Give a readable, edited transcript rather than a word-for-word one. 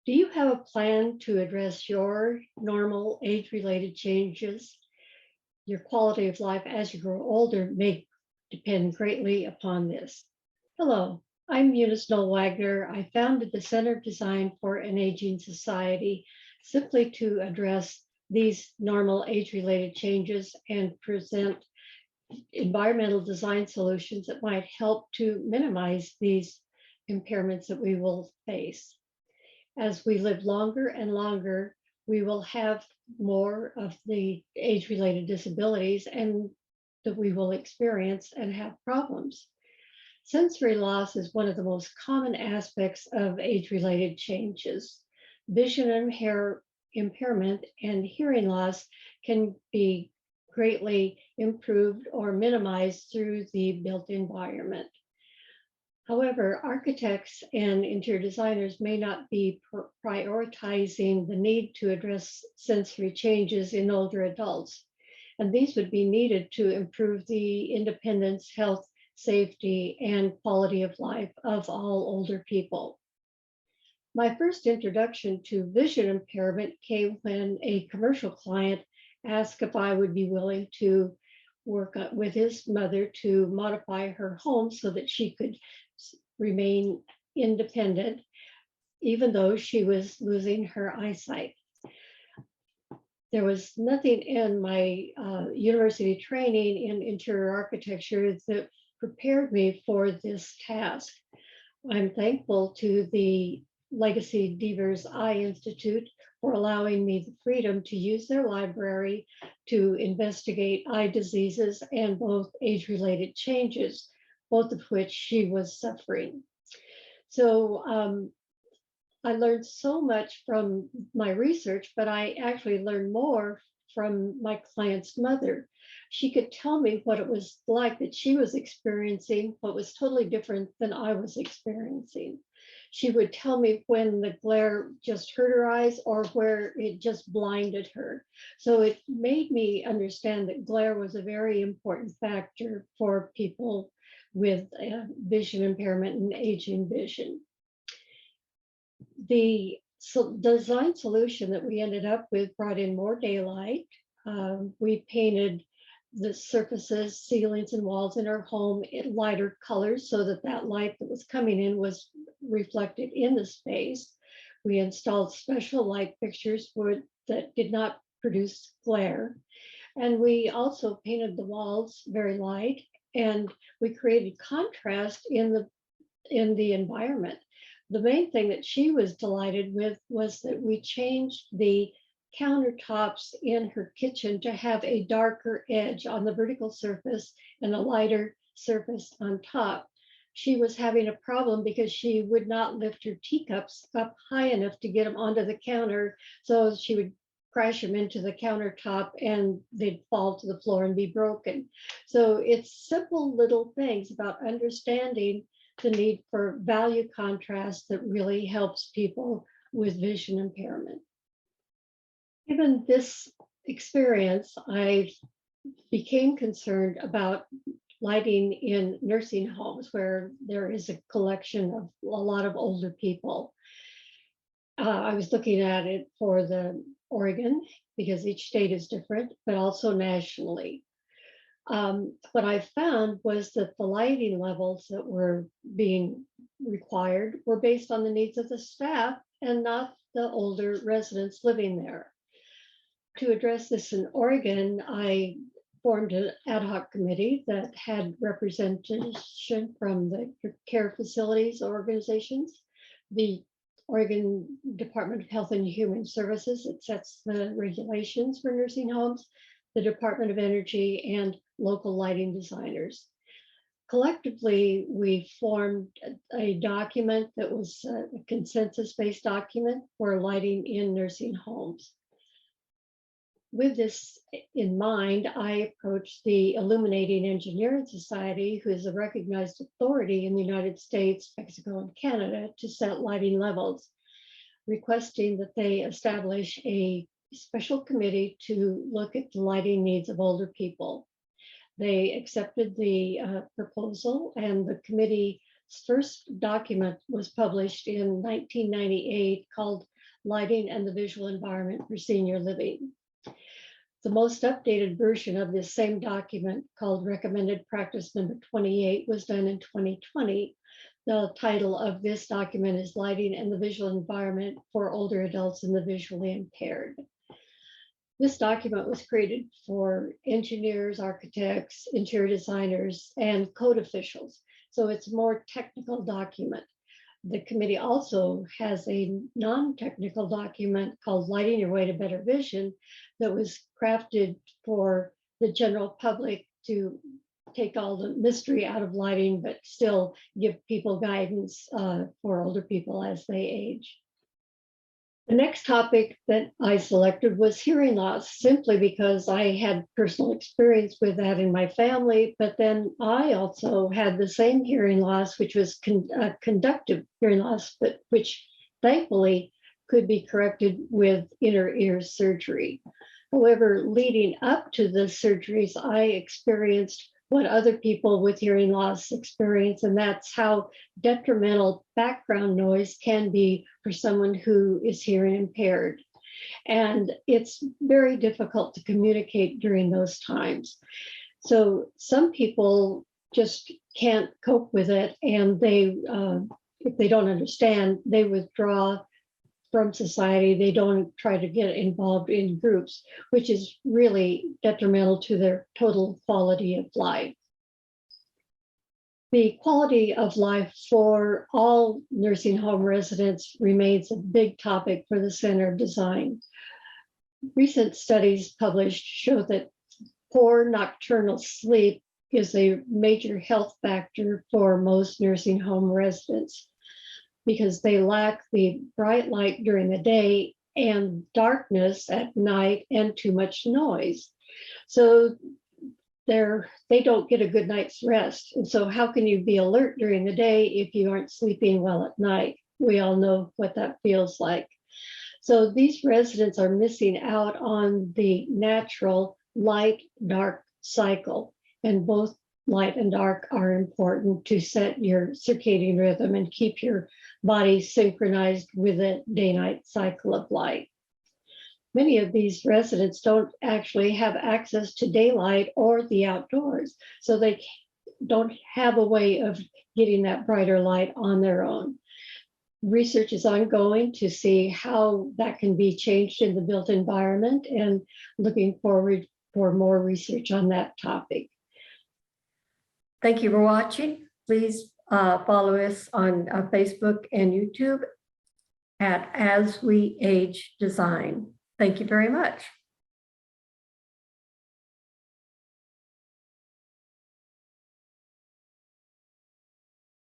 Do you have a plan to address your normal age-related changes? Your quality of life as you grow older may depend greatly upon this. Hello, I'm Eunice Noel Wagner. I founded the Center Design for an Aging Society simply to address these normal age-related changes and present environmental design solutions that might help to minimize these impairments that we will face. As we live longer and longer, we will have more of the age-related disabilities and that we will experience and have problems. Sensory loss is one of the most common aspects of age-related changes. Vision impairment and hearing loss can be greatly improved or minimized through the built environment. However, architects and interior designers may not be prioritizing the need to address sensory changes in older adults, and these would be needed to improve the independence, health, safety, and quality of life of all older people. My first introduction to vision impairment came when a commercial client asked if I would be willing to work with his mother to modify her home so that she could remain independent, even though she was losing her eyesight. There was nothing in my university training in interior architecture that prepared me for this task. I'm thankful to the Legacy Devers Eye Institute for allowing me the freedom to use their library to investigate eye diseases and both age-related changes, both of which she was suffering. So I learned so much from my research, but I actually learned more from my client's mother. She could tell me what it was like that she was experiencing, what was totally different than I was experiencing. She would tell me when the glare just hurt her eyes or where it just blinded her. So it made me understand that glare was a very important factor for people with vision impairment and aging vision. The design solution that we ended up with brought in more daylight. We painted the surfaces, ceilings, and walls in our home in lighter colors so that that light that was coming in was reflected in the space. We installed special light fixtures that did not produce glare. And we also painted the walls very light, and we created contrast in the environment. The main thing that she was delighted with was that we changed the countertops in her kitchen to have a darker edge on the vertical surface and a lighter surface on top. She was having a problem because she would not lift her teacups up high enough to get them onto the counter, so she would crash them into the countertop and they'd fall to the floor and be broken. So it's simple little things about understanding the need for value contrast that really helps people with vision impairment. Given this experience, I became concerned about lighting in nursing homes where there is a collection of a lot of older people. I was looking at it for the Oregon because each state is different, but also nationally. What I found was that the lighting levels that were being required were based on the needs of the staff and not the older residents living there. To address this in Oregon, I formed an ad hoc committee that had representation from the care facilities organizations, the Oregon Department of Health and Human Services that sets the regulations for nursing homes, the Department of Energy, and local lighting designers. Collectively, we formed a document that was a consensus-based document for lighting in nursing homes. With this in mind, I approached the Illuminating Engineering Society, who is a recognized authority in the United States, Mexico, and Canada to set lighting levels, requesting that they establish a special committee to look at the lighting needs of older people. They accepted the proposal, and the committee's first document was published in 1998 called Lighting and the Visual Environment for Senior Living. The most updated version of this same document, called Recommended Practice Number 28, was done in 2020. The title of this document is Lighting and the Visual Environment for Older Adults and the Visually Impaired. This document was created for engineers, architects, interior designers, and code officials. So it's a more technical document. The committee also has a non-technical document called Lighting Your Way to Better Vision that was crafted for the general public to take all the mystery out of lighting, but still give people guidance for older people as they age. The next topic that I selected was hearing loss, simply because I had personal experience with that in my family, but then I also had the same hearing loss, which was conductive hearing loss, but which thankfully could be corrected with inner ear surgery. However, leading up to the surgeries, I experienced what other people with hearing loss experience, and that's how detrimental background noise can be for someone who is hearing impaired. And it's very difficult to communicate during those times. So some people just can't cope with it, and they, if they don't understand, they withdraw from society. They don't try to get involved in groups, which is really detrimental to their total quality of life. The quality of life for all nursing home residents remains a big topic for the Center of Design. Recent studies published show that poor nocturnal sleep is a major health factor for most nursing home residents, because they lack the bright light during the day and darkness at night and too much noise. So they don't get a good night's rest. And so how can you be alert during the day if you aren't sleeping well at night? We all know what that feels like. So these residents are missing out on the natural light-dark cycle, and both light and dark are important to set your circadian rhythm and keep your body synchronized with the day-night cycle of light. Many of these residents don't actually have access to daylight or the outdoors, so they don't have a way of getting that brighter light on their own. Research is ongoing to see how that can be changed in the built environment, and looking forward for more research on that topic. Thank you for watching. Please follow us on Facebook and YouTube at As We Age Design. Thank you very much.